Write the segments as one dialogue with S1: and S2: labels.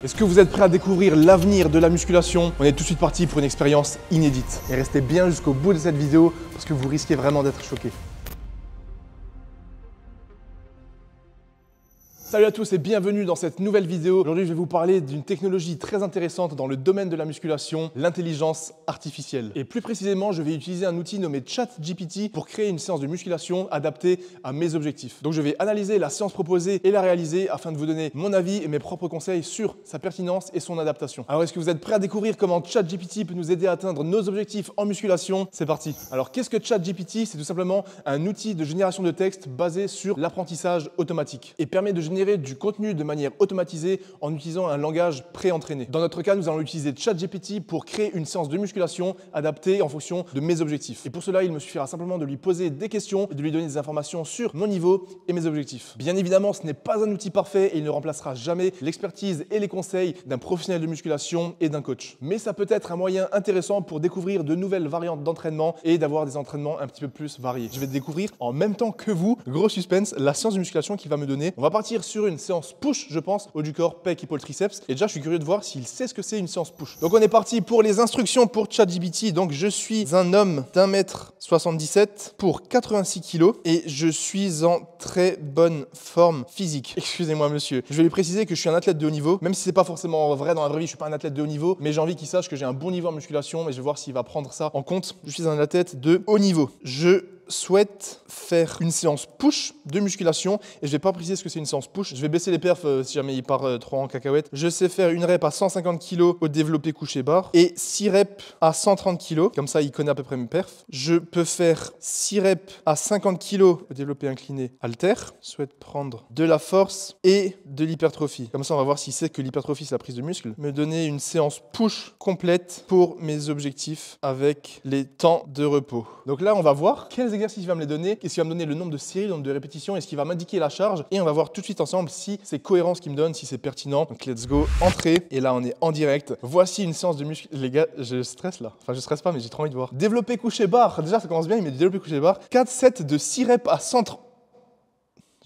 S1: Est-ce que vous êtes prêts à découvrir l'avenir de la musculation? On est tout de suite parti pour une expérience inédite. Et restez bien jusqu'au bout de cette vidéo parce que vous risquez vraiment d'être choqués. Salut à tous et bienvenue dans cette nouvelle vidéo. Aujourd'hui, je vais vous parler d'une technologie très intéressante dans le domaine de la musculation, l'intelligence artificielle. Et plus précisément, je vais utiliser un outil nommé ChatGPT pour créer une séance de musculation adaptée à mes objectifs. Donc, je vais analyser la séance proposée et la réaliser afin de vous donner mon avis et mes propres conseils sur sa pertinence et son adaptation. Alors, est-ce que vous êtes prêts à découvrir comment ChatGPT peut nous aider à atteindre nos objectifs en musculation? C'est parti. Alors, qu'est-ce que ChatGPT? C'est tout simplement un outil de génération de texte basé sur l'apprentissage automatique et permet de générer du contenu de manière automatisée en utilisant un langage pré-entraîné. Dans notre cas, nous allons utiliser ChatGPT pour créer une séance de musculation adaptée en fonction de mes objectifs. Et pour cela, il me suffira simplement de lui poser des questions et de lui donner des informations sur mon niveau et mes objectifs. Bien évidemment, ce n'est pas un outil parfait et il ne remplacera jamais l'expertise et les conseils d'un professionnel de musculation et d'un coach. Mais ça peut être un moyen intéressant pour découvrir de nouvelles variantes d'entraînement et d'avoir des entraînements un petit peu plus variés. Je vais découvrir en même temps que vous, gros suspense, la séance de musculation qu'il va me donner. On va partir sur une séance push, je pense, haut du corps, pec, épaule, triceps. Et déjà, je suis curieux de voir s'il sait ce que c'est une séance push. Donc, on est parti pour les instructions pour ChatGPT. Donc, je suis un homme d'1m77 pour 86 kg et je suis en très bonne forme physique. Excusez-moi, monsieur. Je vais lui préciser que je suis un athlète de haut niveau, même si c'est pas forcément vrai dans la vraie vie, je suis pas un athlète de haut niveau, mais j'ai envie qu'il sache que j'ai un bon niveau en musculation et je vais voir s'il va prendre ça en compte. Je suis un athlète de haut niveau. Je souhaite faire une séance push de musculation et je vais pas préciser ce que c'est une séance push. Je vais baisser les perfs si jamais il part trop en cacahuète. Je sais faire une rep à 150 kg au développé couché barre et 6 reps à 130 kg. Comme ça, il connaît à peu près mes perfs. Je peux faire 6 reps à 50 kg au développé incliné halter. Je souhaite prendre de la force et de l'hypertrophie. Comme ça, on va voir s'il sait que l'hypertrophie, c'est la prise de muscle. Me donner une séance push complète pour mes objectifs avec les temps de repos. Donc là, on va voir quels exercices il va me les donner, est-ce qu'il va me donner le nombre de séries, le nombre de répétitions, est-ce qu'il va m'indiquer la charge et on va voir tout de suite ensemble si c'est cohérent ce qu'il me donne, si c'est pertinent. Donc let's go, entrée et là on est en direct. Voici une séance de muscu. Les gars, je stresse là. Enfin je stresse pas mais j'ai trop envie de voir. Développé couché barre, déjà ça commence bien, il met du développé couché barre. 4 sets de 6 reps à 130.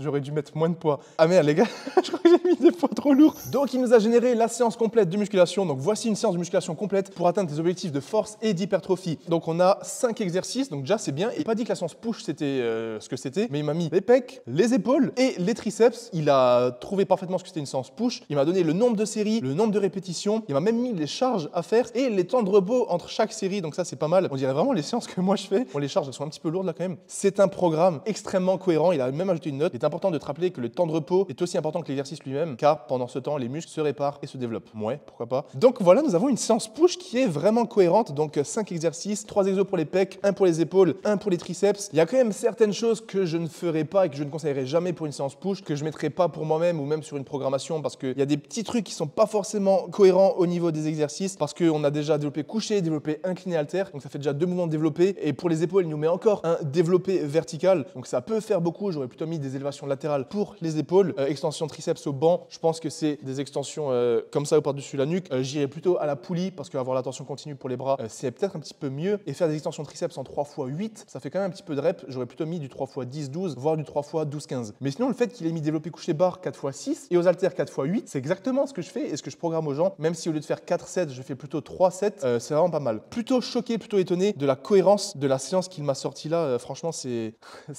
S1: J'aurais dû mettre moins de poids. Ah merde les gars, je crois que j'ai mis des poids trop lourds. Donc il nous a généré la séance complète de musculation. Donc voici une séance de musculation complète pour atteindre tes objectifs de force et d'hypertrophie. Donc on a 5 exercices, donc déjà c'est bien. Il n'a pas dit que la séance push c'était ce que c'était, mais il m'a mis les pecs, les épaules et les triceps. Il a trouvé parfaitement ce que c'était une séance push. Il m'a donné le nombre de séries, le nombre de répétitions. Il m'a même mis les charges à faire et les temps de repos entre chaque série. Donc ça c'est pas mal. On dirait vraiment les séances que moi je fais. Bon les charges elles sont un petit peu lourdes là quand même. C'est un programme extrêmement cohérent. Il a même ajouté une note. Il est important de te rappeler que le temps de repos est aussi important que l'exercice lui-même, car pendant ce temps, les muscles se réparent et se développent. Ouais, pourquoi pas. Donc voilà, nous avons une séance push qui est vraiment cohérente. Donc 5 exercices, 3 exos pour les pecs, 1 pour les épaules, 1 pour les triceps. Il y a quand même certaines choses que je ne ferai pas et que je ne conseillerais jamais pour une séance push, que je ne mettrai pas pour moi-même ou même sur une programmation, parce qu'il y a des petits trucs qui sont pas forcément cohérents au niveau des exercices, parce qu'on a déjà développé couché, développé incliné halter, donc ça fait déjà 2 mouvements développés. Et pour les épaules, il nous met encore un développé vertical, donc ça peut faire beaucoup. J'aurais plutôt mis des élévations latérales pour les épaules, extension triceps au banc, je pense que c'est des extensions comme ça au par-dessus la nuque. J'irais plutôt à la poulie parce qu'avoir la tension continue pour les bras, c'est peut-être un petit peu mieux. Et faire des extensions triceps en 3x8, ça fait quand même un petit peu de reps. J'aurais plutôt mis du 3x10-12, voire du 3x12-15. Mais sinon, le fait qu'il ait mis développé couché barre 4x6 et aux haltères 4x8, c'est exactement ce que je fais et ce que je programme aux gens. Même si au lieu de faire 4 sets, je fais plutôt 3 sets, c'est vraiment pas mal. Plutôt choqué, plutôt étonné de la cohérence de la séance qu'il m'a sorti là. Franchement, c'est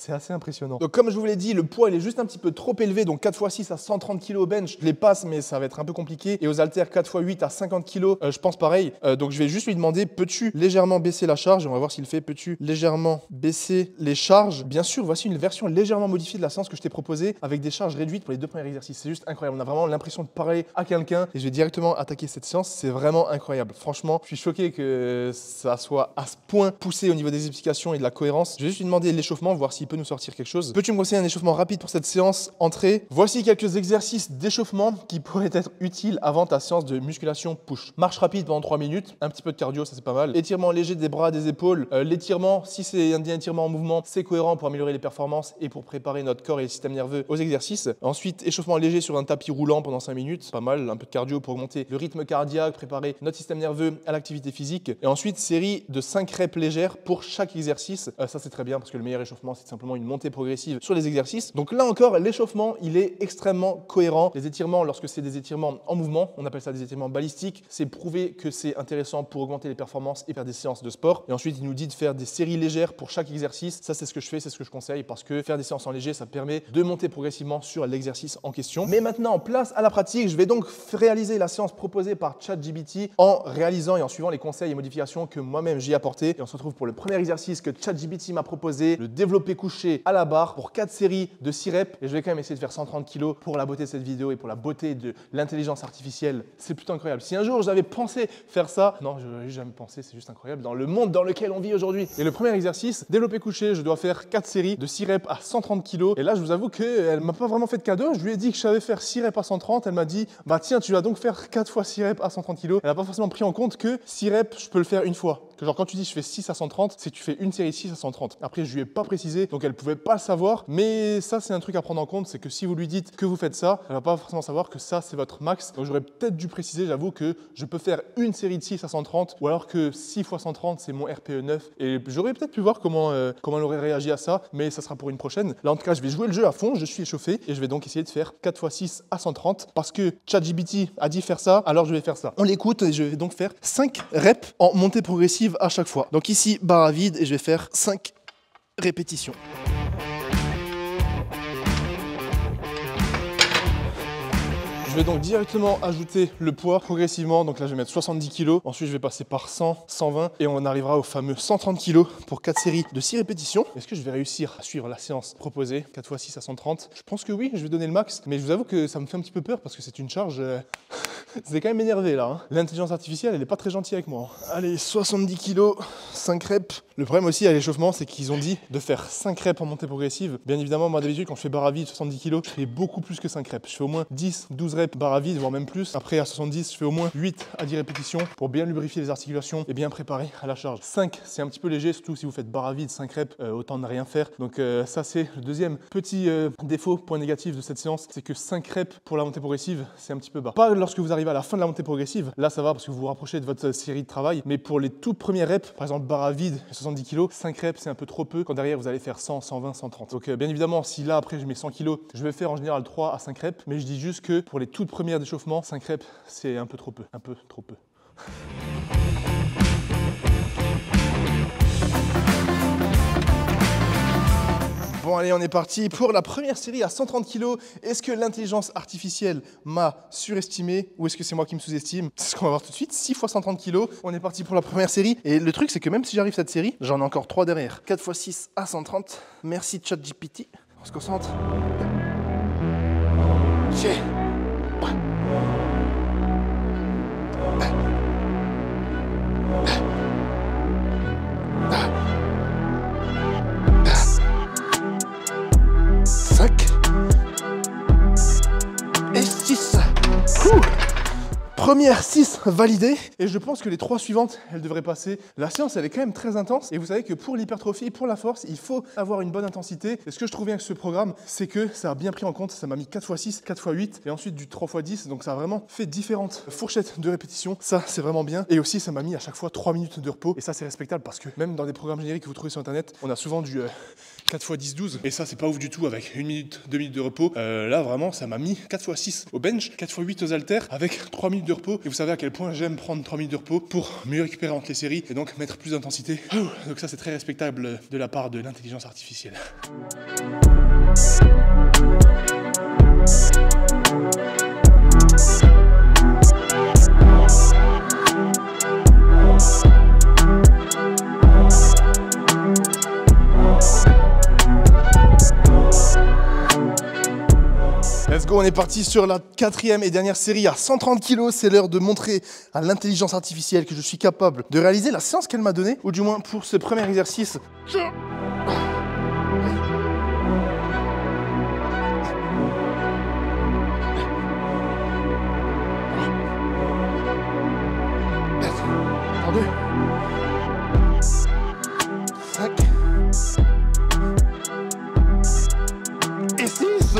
S1: assez impressionnant. Donc comme je vous l'ai dit, le poids il est juste un petit peu trop élevé, donc 4x6 à 130 kg au bench, je les passe mais ça va être un peu compliqué. Et aux haltères 4x8 à 50 kg, je pense pareil. Donc je vais juste lui demander, peux-tu légèrement baisser la charge? On va voir s'il fait, peux-tu légèrement baisser les charges? Bien sûr, voici une version légèrement modifiée de la séance que je t'ai proposée avec des charges réduites pour les 2 premiers exercices. C'est juste incroyable, on a vraiment l'impression de parler à quelqu'un et je vais directement attaquer cette séance, c'est vraiment incroyable. Franchement, je suis choqué que ça soit à ce point poussé au niveau des explications et de la cohérence. Je vais juste lui demander l'échauffement, voir s'il peut nous sortir quelque chose. Peux-tu me conseiller un échauffement rapide pour cette séance? Entrée. Voici quelques exercices d'échauffement qui pourraient être utiles avant ta séance de musculation push. Marche rapide pendant 3 minutes, un petit peu de cardio, ça c'est pas mal. Étirement léger des bras, des épaules. L'étirement, si c'est un étirement en mouvement, c'est cohérent pour améliorer les performances et pour préparer notre corps et le système nerveux aux exercices. Ensuite, échauffement léger sur un tapis roulant pendant 5 minutes, pas mal. Un peu de cardio pour augmenter le rythme cardiaque, préparer notre système nerveux à l'activité physique. Et ensuite, série de 5 reps légères pour chaque exercice. Ça c'est très bien parce que le meilleur échauffement, c'est simplement une montée progressive sur les exercices. Donc là encore, l'échauffement, il est extrêmement cohérent. Les étirements, lorsque c'est des étirements en mouvement, on appelle ça des étirements balistiques. C'est prouvé que c'est intéressant pour augmenter les performances et faire des séances de sport. Et ensuite, il nous dit de faire des séries légères pour chaque exercice. Ça, c'est ce que je fais, c'est ce que je conseille parce que faire des séances en léger, ça permet de monter progressivement sur l'exercice en question. Mais maintenant, place à la pratique. Je vais donc réaliser la séance proposée par ChatGPT en réalisant et en suivant les conseils et modifications que moi-même j'ai apportés. Et on se retrouve pour le premier exercice que ChatGPT m'a proposé, le développé couché à la barre pour 4 séries de 6 reps. Et je vais quand même essayer de faire 130 kg pour la beauté de cette vidéo et pour la beauté de l'intelligence artificielle. C'est plutôt incroyable. Si un jour j'avais pensé faire ça, non, je n'avais jamais pensé, c'est juste incroyable dans le monde dans lequel on vit aujourd'hui. Et le premier exercice, développé couché, je dois faire 4 séries de 6 reps à 130 kg. Et là, je vous avoue qu'elle m'a pas vraiment fait de cadeau. Je lui ai dit que je savais faire 6 reps à 130. Elle m'a dit, bah tiens, tu vas donc faire 4 fois 6 reps à 130 kg. Elle n'a pas forcément pris en compte que 6 reps, je peux le faire une fois. Que genre quand tu dis je fais 6 à 130, c'est que tu fais une série de 6 à 130. Après, je lui ai pas précisé, donc elle pouvait pas le savoir. Mais ça, c'est un truc à prendre en compte, c'est que si vous lui dites que vous faites ça, elle va pas forcément savoir que ça, c'est votre max. Donc j'aurais peut-être dû préciser, j'avoue, que je peux faire une série de 6 à 130, ou alors que 6 fois 130, c'est mon RPE 9. Et j'aurais peut-être pu voir comment elle aurait réagi à ça, mais ça sera pour une prochaine. Là, en tout cas, je vais jouer le jeu à fond, je suis échauffé, et je vais donc essayer de faire 4 fois 6 à 130, parce que ChatGPT a dit faire ça, alors je vais faire ça. On l'écoute, et je vais donc faire 5 reps en montée progressive à chaque fois. Donc ici, barre à vide, et je vais faire 5 répétitions. Je vais donc directement ajouter le poids progressivement. Donc là, je vais mettre 70 kg. Ensuite, je vais passer par 100, 120 et on arrivera au fameux 130 kg pour 4 séries de 6 répétitions. Est-ce que je vais réussir à suivre la séance proposée 4 x 6 à 130? Je pense que oui, je vais donner le max. Mais je vous avoue que ça me fait un petit peu peur parce que c'est une charge... C'est quand même énervé là. Hein. L'intelligence artificielle, elle n'est pas très gentille avec moi. Allez, 70 kg, 5 reps. Le problème aussi à l'échauffement, c'est qu'ils ont dit de faire 5 reps en montée progressive. Bien évidemment, moi d'habitude, quand je fais barre à vide 70 kg, je fais beaucoup plus que 5 reps. Je fais au moins 10, 12 reps barre à vide, voire même plus. Après, à 70, je fais au moins 8 à 10 répétitions pour bien lubrifier les articulations et bien préparer à la charge. 5, c'est un petit peu léger, surtout si vous faites barre à vide, 5 reps, autant ne rien faire. Donc ça, c'est le deuxième petit défaut, point négatif de cette séance, c'est que 5 reps pour la montée progressive, c'est un petit peu bas. Pas lorsque vous arrivez à la fin de la montée progressive, là ça va parce que vous vous rapprochez de votre série de travail, mais pour les toutes premières reps, par exemple barre à vide, 70 kg, 5 reps c'est un peu trop peu quand derrière vous allez faire 100, 120, 130. Donc bien évidemment, si là après je mets 100 kg, je vais faire en général 3 à 5 reps, mais je dis juste que pour les toutes premières d'échauffement, 5 reps c'est un peu trop peu, un peu trop peu. Bon allez, on est parti pour la première série à 130 kg. Est-ce que l'intelligence artificielle m'a surestimé ou est-ce que c'est moi qui me sous-estime? C'est ce qu'on va voir tout de suite. 6 x 130 kg. On est parti pour la première série. Et le truc, c'est que même si j'arrive cette série, j'en ai encore 3 derrière. 4 x 6 à 130. Merci ChatGPT. On se concentre. Okay. 5 et 6. Première 6 validée et je pense que les 3 suivantes, elles devraient passer. La séance, elle est quand même très intense et vous savez que pour l'hypertrophie, pour la force, il faut avoir une bonne intensité. Et ce que je trouve bien avec ce programme, c'est que ça a bien pris en compte, ça m'a mis 4 x 6, 4 x 8 et ensuite du 3 x 10. Donc ça a vraiment fait différentes fourchettes de répétition. Ça, c'est vraiment bien. Et aussi, ça m'a mis à chaque fois 3 minutes de repos. Et ça, c'est respectable parce que même dans des programmes génériques que vous trouvez sur Internet, on a souvent du 4 x 10, 12. Et ça, c'est pas ouf du tout avec 1 minute, 2 minutes de repos. Là, vraiment, ça m'a mis 4 x 6 au bench, 4 x 8 aux haltères avec 3 minutes de repos. Et vous savez à quel point j'aime prendre 3 minutes de repos pour mieux récupérer entre les séries et donc mettre plus d'intensité. Donc ça, c'est très respectable de la part de l'intelligence artificielle. Let's go, on est parti sur la 4e et dernière série à 130 kg. C'est l'heure de montrer à l'intelligence artificielle que je suis capable de réaliser la séance qu'elle m'a donnée, ou du moins pour ce premier exercice. Attendez. 5 et 6.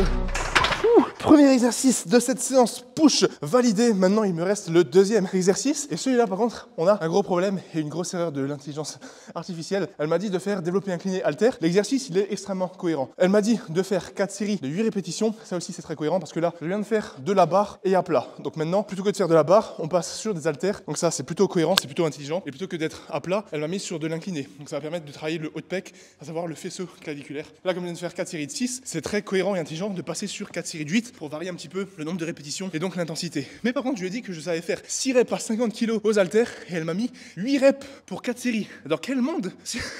S1: Premier exercice de cette séance push validé. Maintenant, il me reste le deuxième exercice. Et celui-là, par contre, on a un gros problème et une grosse erreur de l'intelligence artificielle. Elle m'a dit de faire développé incliné halter. L'exercice, il est extrêmement cohérent. Elle m'a dit de faire 4 séries de 8 répétitions. Ça aussi, c'est très cohérent parce que là, je viens de faire de la barre et à plat. Donc maintenant, plutôt que de faire de la barre, on passe sur des haltères. Donc ça, c'est plutôt cohérent, c'est plutôt intelligent. Et plutôt que d'être à plat, elle m'a mis sur de l'incliné. Donc ça va permettre de travailler le haut de pec, à savoir le faisceau claviculaire. Là, comme je viens de faire 4 séries de 6, c'est très cohérent et intelligent de passer sur 4 séries de 8 pour varier un petit peu le nombre de répétitions et donc l'intensité. Mais par contre, je lui ai dit que je savais faire 6 reps à 50 kg aux haltères et elle m'a mis 8 reps pour 4 séries. Dans quel monde?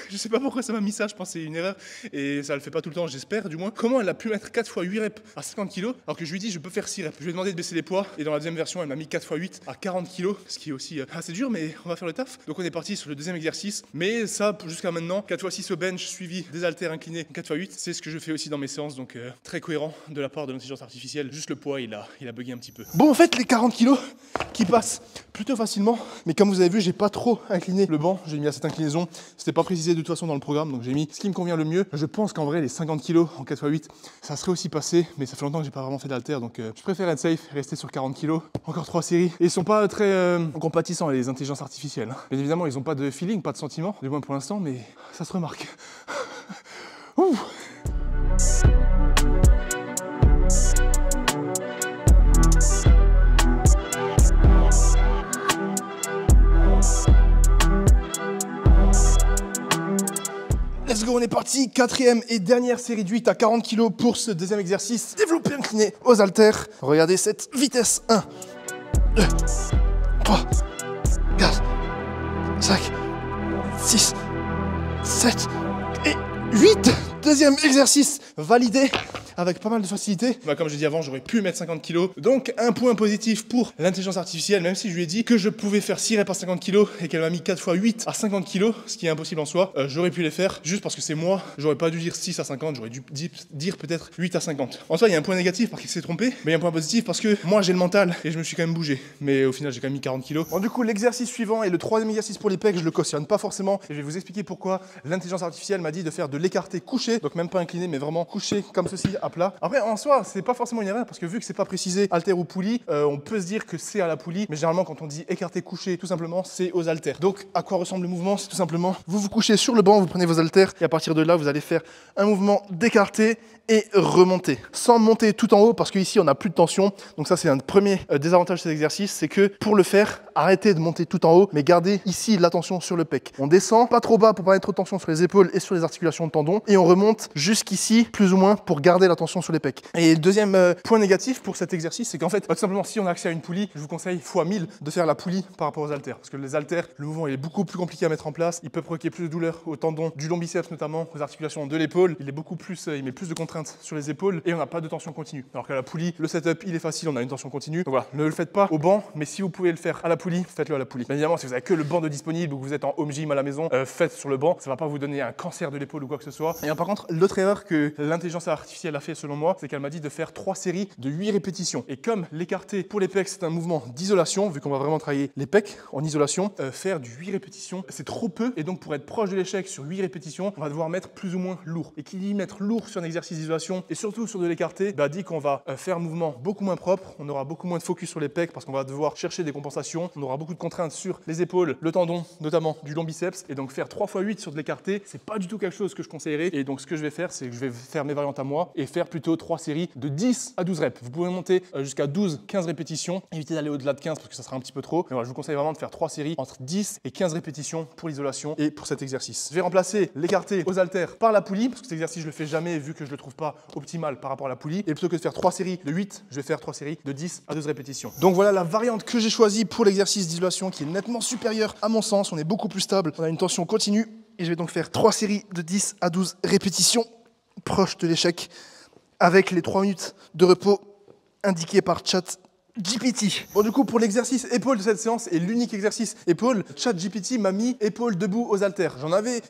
S1: Je sais pas pourquoi ça m'a mis ça, je pense que c'est une erreur et ça le fait pas tout le temps, j'espère du moins. Comment elle a pu mettre 4 x 8 reps à 50 kg alors que je lui ai dit je peux faire 6 reps. Je lui ai demandé de baisser les poids et dans la deuxième version, elle m'a mis 4 x 8 à 40 kg, ce qui est aussi assez dur, mais on va faire le taf. Donc on est parti sur le deuxième exercice, mais ça jusqu'à maintenant, 4 x 6 au bench suivi des haltères inclinés 4 x 8, c'est ce que je fais aussi dans mes séances, donc très cohérent de la part de l'intelligence artificielle. Juste le poids, il a bugué un petit peu. Bon, en fait, les 40 kg qui passent plutôt facilement, mais comme vous avez vu, j'ai pas trop incliné le banc, j'ai mis à cette inclinaison, c'était pas précisé de toute façon dans le programme, donc j'ai mis ce qui me convient le mieux. Je pense qu'en vrai, les 50 kg en 4 x 8, ça serait aussi passé, mais ça fait longtemps que j'ai pas vraiment fait d'haltère, donc je préfère être safe, rester sur 40 kg, encore 3 séries, et ils sont pas très compatissants, les intelligences artificielles. Bien évidemment, ils ont pas de feeling, pas de sentiment, du moins pour l'instant, mais ça se remarque. Ouh. Let's go, on est parti, quatrième et dernière série de 8 à 40 kg pour ce deuxième exercice. Développé incliné aux haltères. Regardez cette vitesse. 1, 2, 3, 4, 5, 6, 7 et 8. Deuxième exercice validé avec pas mal de facilité. Bah, comme j'ai dit avant, j'aurais pu mettre 50 kg. Donc un point positif pour l'intelligence artificielle, même si je lui ai dit que je pouvais faire 6 reps à 50 kg et qu'elle m'a mis 4 x 8 à 50 kg, ce qui est impossible en soi. J'aurais pu les faire juste parce que c'est moi. J'aurais pas dû dire 6 à 50, j'aurais dû dire peut-être 8 à 50. En soi, il y a un point négatif parce qu'il s'est trompé, mais il y a un point positif parce que moi j'ai le mental et je me suis quand même bougé. Mais au final, j'ai quand même mis 40 kg. Bon, du coup, l'exercice suivant et le troisième exercice pour les pecs, je le cautionne pas forcément. Et je vais vous expliquer pourquoi l'intelligence artificielle m'a dit de faire de l'écarté couché, donc même pas incliné, mais vraiment couché comme ceci à plat. Après, en soi, c'est pas forcément une erreur parce que vu que c'est pas précisé haltère ou poulie, on peut se dire que c'est à la poulie, mais généralement quand on dit écarté couché, tout simplement, c'est aux haltères. Donc à quoi ressemble le mouvement? C'est tout simplement, vous vous couchez sur le banc, vous prenez vos haltères et à partir de là, vous allez faire un mouvement d'écarté et remonter, sans monter tout en haut parce qu'ici on n'a plus de tension. Donc ça c'est un premier désavantage de cet exercice, c'est que pour le faire, arrêtez de monter tout en haut, mais gardez ici la tension sur le pec. On descend pas trop bas pour pas mettre trop de tension sur les épaules et sur les articulations de tendons, et on remonte jusqu'ici plus ou moins pour garder la tension sur les pecs. Et le deuxième point négatif pour cet exercice, c'est qu'en fait, tout simplement si on a accès à une poulie, je vous conseille x 1000 de faire la poulie par rapport aux haltères, parce que les haltères, le mouvement il est beaucoup plus compliqué à mettre en place, il peut provoquer plus de douleur aux tendons du long biceps notamment, aux articulations de l'épaule, il met plus de contraintes sur les épaules et on n'a pas de tension continue. Alors qu'à la poulie, le setup il est facile, on a une tension continue. Donc voilà, ne le faites pas au banc, mais si vous pouvez le faire à la poulie, faites-le à la poulie. Bien évidemment, si vous avez que le banc de disponible ou que vous êtes en home gym à la maison, faites sur le banc, ça va pas vous donner un cancer de l'épaule ou quoi que ce soit. Et par contre, l'autre erreur que l'intelligence artificielle a fait selon moi, c'est qu'elle m'a dit de faire 3 séries de 8 répétitions. Et comme l'écarté pour les pecs, c'est un mouvement d'isolation, vu qu'on va vraiment travailler les pecs en isolation, faire du 8 répétitions, c'est trop peu. Et donc pour être proche de l'échec sur 8 répétitions, on va devoir mettre plus ou moins lourd. Et qui dit mettre lourd sur un exercice d'isolation et surtout sur de l'écarté, dit qu'on va faire un mouvement beaucoup moins propre, on aura beaucoup moins de focus sur les pecs parce qu'on va devoir chercher des compensations, on aura beaucoup de contraintes sur les épaules, le tendon notamment du long biceps, et donc faire 3 x 8 sur de l'écarté, c'est pas du tout quelque chose que je conseillerais. Et donc ce que je vais faire, c'est que je vais faire mes variantes à moi et faire plutôt 3 séries de 10 à 12 reps. Vous pouvez monter jusqu'à 12-15 répétitions, évitez d'aller au-delà de 15 parce que ça sera un petit peu trop. Mais voilà, je vous conseille vraiment de faire 3 séries entre 10 et 15 répétitions pour l'isolation et pour cet exercice. Je vais remplacer l'écarté aux haltères par la poulie parce que cet exercice je le fais jamais vu que je le trouve pas optimal par rapport à la poulie. Et plutôt que de faire 3 séries de 8, je vais faire 3 séries de 10 à 12 répétitions. Donc voilà la variante que j'ai choisie pour l'exercice d'isolation qui est nettement supérieure à mon sens. On est beaucoup plus stable, on a une tension continue et je vais donc faire 3 séries de 10 à 12 répétitions proches de l'échec avec les 3 minutes de repos indiquées par GPT. Bon, du coup, pour l'exercice épaule de cette séance et l'unique exercice épaule, ChatGPT m'a mis épaule debout aux haltères. J'en avais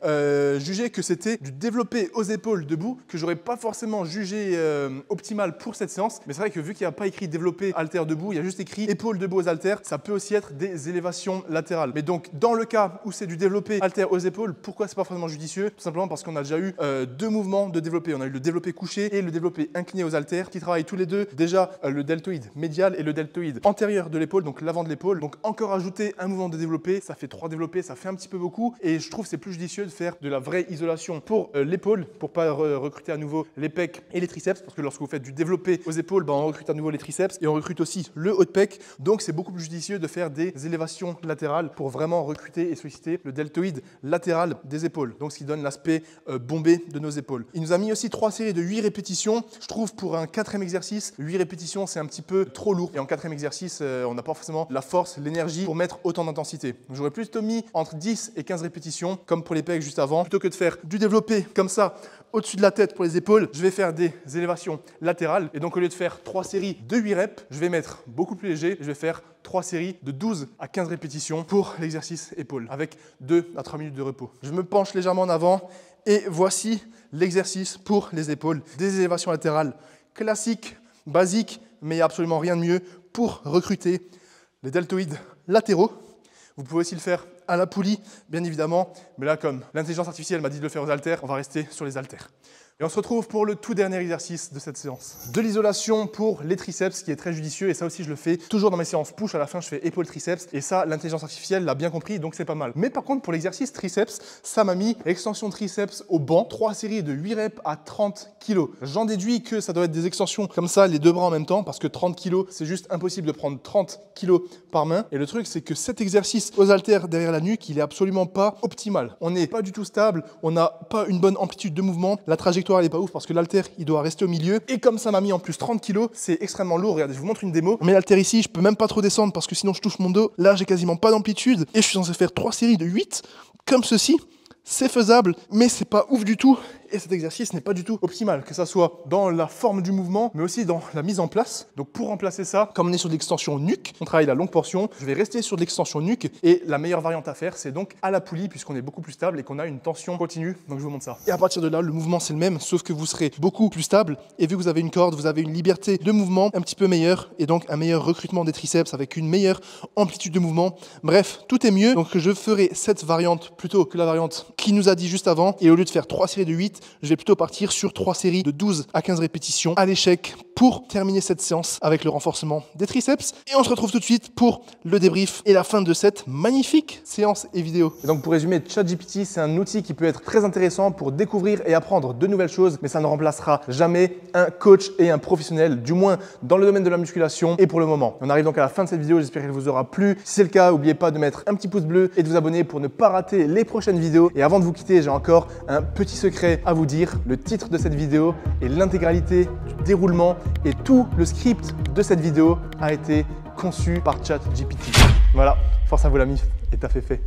S1: jugé que c'était du développé aux épaules debout, que j'aurais pas forcément jugé optimal pour cette séance. Mais c'est vrai que vu qu'il n'y a pas écrit développé haltère debout, il y a juste écrit épaule debout aux haltères, ça peut aussi être des élévations latérales. Mais donc, dans le cas où c'est du développé haltère aux épaules, pourquoi c'est pas forcément judicieux? Tout simplement parce qu'on a déjà eu deux mouvements de développé. On a eu le développé couché et le développé incliné aux haltères qui travaillent tous les deux déjà le deltoïde médial et le deltoïde antérieur de l'épaule, donc l'avant de l'épaule. Donc encore ajouter un mouvement de développé, ça fait 3 développés, ça fait un petit peu beaucoup et je trouve que c'est plus judicieux de faire de la vraie isolation pour l'épaule pour pas recruter à nouveau les pecs et les triceps parce que lorsque vous faites du développé aux épaules, on recrute à nouveau les triceps et on recrute aussi le haut de pec. Donc c'est beaucoup plus judicieux de faire des élévations latérales pour vraiment recruter et solliciter le deltoïde latéral des épaules. Donc ce qui donne l'aspect bombé de nos épaules. Il nous a mis aussi 3 séries de 8 répétitions. Je trouve pour un 4e exercice, 8 répétitions c'est un petit peu trop lourd et en 4e exercice, on n'a pas forcément la force, l'énergie pour mettre autant d'intensité. J'aurais plutôt mis entre 10 et 15 répétitions, comme pour les pecs juste avant. Plutôt que de faire du développé comme ça, au-dessus de la tête pour les épaules, je vais faire des élévations latérales. Et donc, au lieu de faire 3 séries de 8 reps, je vais mettre beaucoup plus léger. Je vais faire 3 séries de 12 à 15 répétitions pour l'exercice épaule, avec 2 à 3 minutes de repos. Je me penche légèrement en avant et voici l'exercice pour les épaules. Des élévations latérales classiques, basiques, mais il n'y a absolument rien de mieux pour recruter les deltoïdes latéraux. Vous pouvez aussi le faire à la poulie, bien évidemment. Mais là, comme l'intelligence artificielle m'a dit de le faire aux haltères, on va rester sur les haltères. Et on se retrouve pour le tout dernier exercice de cette séance. De l'isolation pour les triceps, qui est très judicieux. Et ça aussi, je le fais toujours dans mes séances push. À la fin, je fais épaule-triceps. Et ça, l'intelligence artificielle l'a bien compris, donc c'est pas mal. Mais par contre, pour l'exercice triceps, ça m'a mis extension triceps au banc. 3 séries de 8 reps à 30 kg. J'en déduis que ça doit être des extensions comme ça, les deux bras en même temps, parce que 30 kg, c'est juste impossible de prendre 30 kg par main. Et le truc, c'est que cet exercice aux haltères derrière la nuque, il est absolument pas optimal. On n'est pas du tout stable, on n'a pas une bonne amplitude de mouvement. La trajectoire, elle est pas ouf parce que l'haltère, il doit rester au milieu. Et comme ça m'a mis en plus 30 kg, c'est extrêmement lourd. Regardez, je vous montre une démo. On met l'haltère ici, je peux même pas trop descendre parce que sinon je touche mon dos. Là, j'ai quasiment pas d'amplitude et je suis censé faire 3 séries de 8 comme ceci. C'est faisable, mais c'est pas ouf du tout. Et cet exercice n'est pas du tout optimal, que ça soit dans la forme du mouvement, mais aussi dans la mise en place. Donc pour remplacer ça, comme on est sur de l'extension nuque, on travaille la longue portion, je vais rester sur de l'extension nuque. Et la meilleure variante à faire, c'est donc à la poulie, puisqu'on est beaucoup plus stable et qu'on a une tension continue. Donc je vous montre ça. Et à partir de là, le mouvement c'est le même, sauf que vous serez beaucoup plus stable. Et vu que vous avez une corde, vous avez une liberté de mouvement un petit peu meilleure, et donc un meilleur recrutement des triceps avec une meilleure amplitude de mouvement. Bref, tout est mieux. Donc je ferai cette variante plutôt que la variante qui nous a dit juste avant. Et au lieu de faire 3 séries de 8, je vais plutôt partir sur 3 séries de 12 à 15 répétitions à l'échec pour terminer cette séance avec le renforcement des triceps. Et on se retrouve tout de suite pour le débrief et la fin de cette magnifique séance et vidéo. Et donc pour résumer, ChatGPT, c'est un outil qui peut être très intéressant pour découvrir et apprendre de nouvelles choses, mais ça ne remplacera jamais un coach et un professionnel, du moins dans le domaine de la musculation et pour le moment. On arrive donc à la fin de cette vidéo, j'espère qu'elle vous aura plu. Si c'est le cas, n'oubliez pas de mettre un petit pouce bleu et de vous abonner pour ne pas rater les prochaines vidéos. Et avant de vous quitter, j'ai encore un petit secret à vous dire. Le titre de cette vidéo et l'intégralité du déroulement et tout le script de cette vidéo a été conçu par ChatGPT. Voilà, force à vous la mif et t'as fait.